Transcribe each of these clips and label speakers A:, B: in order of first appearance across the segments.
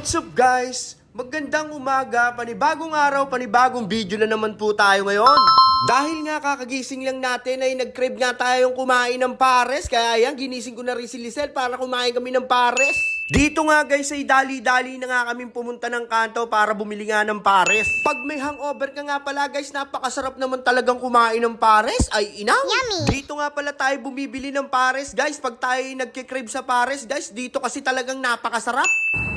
A: What's up guys? Magandang umaga, panibagong araw, panibagong video na naman po tayo ngayon. Dahil nga kakagising lang natin ay nag-crave nga tayong kumain ng pares. Kaya yan, ginising ko na rin si Lisel para kumain kami ng pares. Dito nga guys ay dali-dali na nga kaming pumunta ng kanto para bumili nga ng pares. Pag may hangover ka nga pala guys, napakasarap naman talagang kumain ng pares. Ay inaw!
B: Yummy!
A: Dito nga pala tayo bumibili ng pares guys. Pag tayo nagkikrave sa pares guys, dito kasi talagang napakasarap.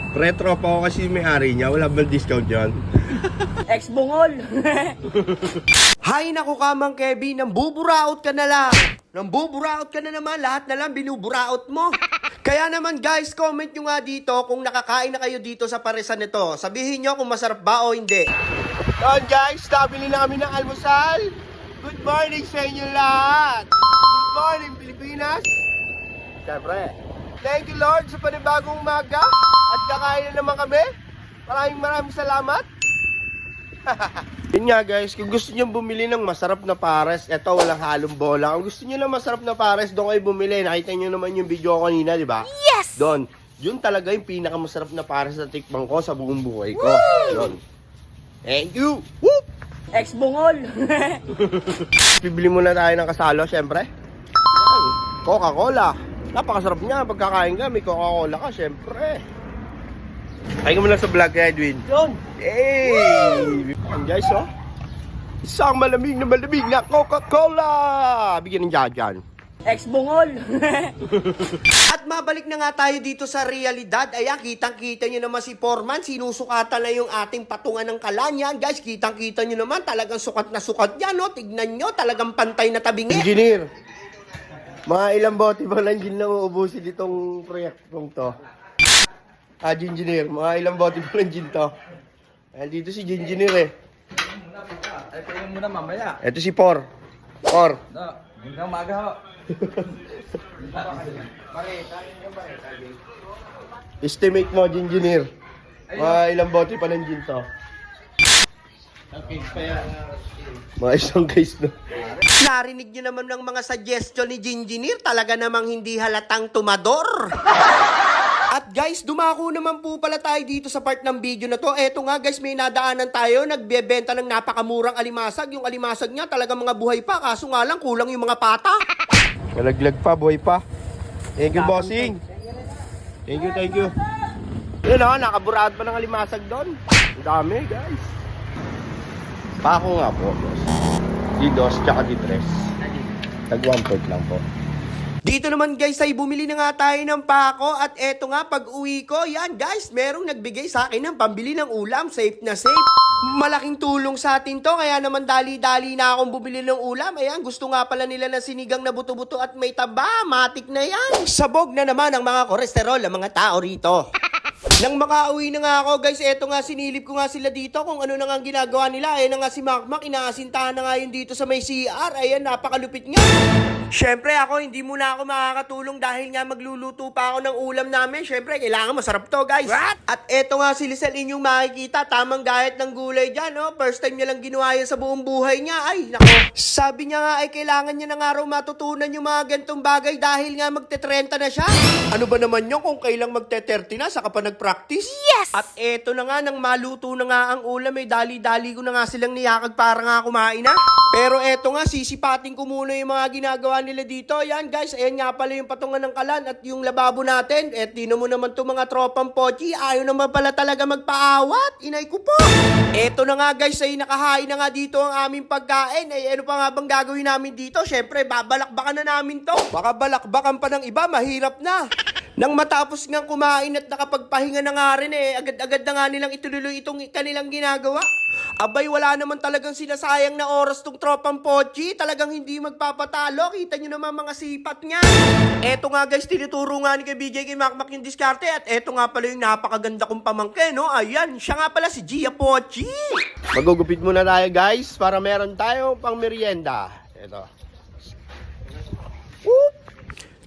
C: Retro pa ako kasi may-ari niya. Wala bang discount yan?
B: Ex-bungol.
A: Hay naku ka Mang Kevin, nambuburaot ka na lang. Nambuburaot ka na naman, lahat na lang binuburaot mo. Kaya naman guys, comment nyo nga dito kung nakakain na kayo dito sa paresan nito. Sabihin nyo kung masarap ba o hindi.
C: Doon guys, nabili na kami ng almusal. Good morning sa inyo lahat. Good morning Pilipinas. Siyempre. Thank you Lord sa panibagong umaga. At kakain na naman kami. Maraming salamat. Yun nga guys, kung gusto nyo bumili ng masarap na pares, eto walang halong bola. Kung gusto nyo ng masarap na pares, doon kayo bumili. Nakita nyo naman yung video ko kanina, di ba?
B: Yes!
C: Doon. Yun talaga yung pinakamasarap na pares na tikman ko sa buong buhay ko. Doon. Thank you! Woo!
B: Ex-bungol.
C: Bibili muna tayo ng kasalo, syempre. Yan. Coca-Cola. Napakasarap niya. Pagkakain ka, may Coca-Cola ka, syempre. Kain ka muna sa vlog kay Edwin.
B: Yun.
C: Hey! Ayan guys, oh. Isang malamig na Coca-Cola! Bigyan ng jajan.
B: Ex-bungol.
A: At mabalik na nga tayo dito sa realidad. Ayan, kitang-kita nyo naman si Foreman. Sinusukatan na yung ating patungan ng kalanyan. Guys, kitang-kita nyo naman. Talagang sukat na sukat yan, no? Tignan nyo, talagang pantay na tabingi.
C: Engineer, mga ilang bote ba lang gin na uubusin itong proyektong to? Engineer, mga ilang bote ba lang gin to? Ayan, dito si Engineer eh.
D: Ito yung muna mamaya.
C: Ito si Por. Por.
D: No, hanggang umaga ho.
C: Estimate mo, Engineer. Mga ilang bote pa ng gin to? Mga isang case na.
A: Narinig nyo naman ng mga suggestion ni Ginginir, talaga namang hindi halatang tumador. At guys, dumako naman po pala tayo dito sa part ng video na to. Eto nga guys, may nadaanan tayo, nagbebenta ng napakamurang alimasag. Yung alimasag niya talaga mga buhay pa, kaso nga lang kulang yung mga pata.
C: Kalaglag pa, buhay pa. Thank you, bossing. Thank you. Yun o, nakaburad pa ng alimasag doon. Ang dami, guys. Pako nga po, boss. Didos, tsaka ditres. Tag 1/4 lang po.
A: Dito naman guys ay bumili na nga tayo ng pako at eto nga pag uwi ko, yan guys, merong nagbigay sa akin ng pambili ng ulam, safe na safe. Malaking tulong sa atin to, kaya naman dali-dali na akong bumili ng ulam. Ayan, gusto nga pala nila ng sinigang na buto-buto at may taba, matik na yan. Sabog na naman ang mga kolesterol ng mga tao rito. Nang makauwi na nga ako guys, eto nga sinilip ko nga sila dito kung ano na nga ang ginagawa nila. Ayan na nga si Makmak, inaasintahan na nga yun dito sa may CR. Ayan, napakalupit nga. Siyempre ako, hindi muna ako makakatulong dahil nga magluluto pa ako ng ulam namin. Siyempre, kailangan masarap to guys. What? At eto nga si Lisel, inyong makikita, tamang gayat ng gulay dyan. No? First time niya lang ginawa yan sa buong buhay niya. Ay, nako. Sabi niya nga ay kailangan niya na nga raw matutunan yung mga gantong bagay dahil nga magte-30 na siya. Ano ba naman yun kung kailang magte-30 na, saka pa nag-practice?
B: Yes!
A: At eto na nga, nang maluto na nga ang ulam, ay dali-dali ko na nga silang niyakag para nga kumain na. Pero eto nga, sisipatin ko muna yung mga ginagawa nila dito. Yan guys, ayan nga pala yung patungan ng kalan at yung lababo natin. Et tino mo naman itong mga tropang pochi. Ayaw naman pala talaga magpaawat. Inay ko po. Eto na nga guys, ay nakahain na nga dito ang aming pagkain. Ay ano pa nga bang gagawin namin dito? Syempre, babalakbakan na namin to. Baka balakbakan pa ng iba, mahirap na. Nang matapos nga kumain at nakapagpahinga na nga rin agad-agad na nga nilang ituloy itong kanilang ginagawa. Abay, wala naman talagang sinasayang na oras tong tropang pochi. Talagang hindi magpapatalo. Kita nyo naman mga sipat niya. Eto nga guys, tinuturo nga ni kay BJ kay Makmak yung diskarte. At eto nga pala yung napakaganda kong pamangkin, no? Ayan, siya nga pala si Gia Pochi.
C: Magugupit muna tayo, guys, para meron tayo pang merienda. Ito.
A: Whoop!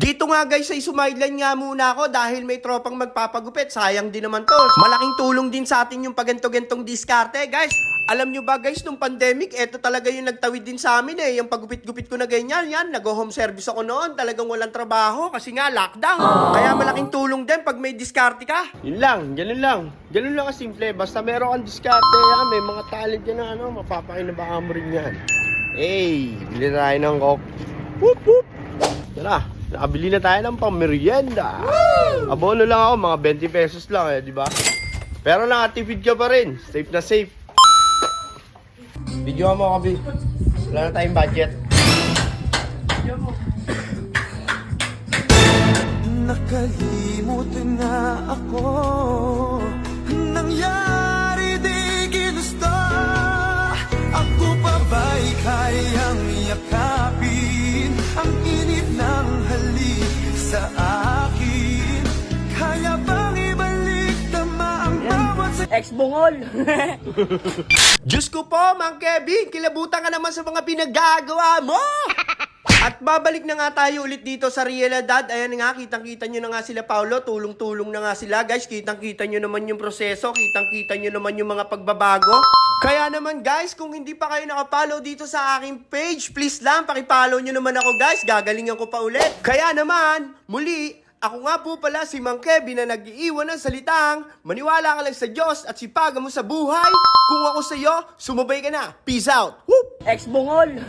A: Dito nga guys ay sumideline nga muna ako dahil may tropang magpapagupit. Sayang din naman to. Malaking tulong din sa atin yung paganto-gantong diskarte guys. Alam nyo ba guys, nung pandemic, eto talaga yung nagtawid din sa amin eh. Yung paggupit-gupit ko na ganyan, yan, nag-home service ako noon. Talagang walang trabaho kasi nga lockdown. Kaya malaking tulong din pag may diskarte ka.
C: Yun lang, ganun lang. Ganun lang kasimple. Basta meron kang diskarte, may mga talent yan na mapapakinabangan mo rin yan. Hey, bili na tayo ng coke. Whoop, whoop. Tara, nakabili na tayo ng pang-merienda. Abono lang ako, mga 20 pesos lang di ba? Pero nakatipid ka pa rin. Safe na safe. Video mo kabi. Wala na tayong budget.
E: Nakalimot na ako. Nangyari di ginusto. Ako pa ba'y kayang yakapin ang init ng halik sa akin? Kaya bang ibalik tama ang bawat sa...
B: Ex-bungol.
A: Diyos ko po, Mang Kevin, kilabutan ka naman sa mga pinaggagawa mo! At babalik na nga tayo ulit dito sa realidad. Ayan nga, kitang-kita nyo na nga sila Paulo. Tulong-tulong na nga sila guys. Kitang-kita nyo naman yung proseso. Kitang-kita nyo naman yung mga pagbabago. Kaya naman guys, kung hindi pa kayo nakapollow dito sa aking page, please lang, pakipollow nyo naman ako guys. Gagalingan ko pa ulit. Kaya naman, muli, ako nga po pala si Mang Kevin na nag-iiwan ng salitang maniwala ka lang sa Diyos at sipagan mo sa buhay. Kung ako sa'yo, sumabay ka na. Peace out. Whoop!
B: Ex-bungol.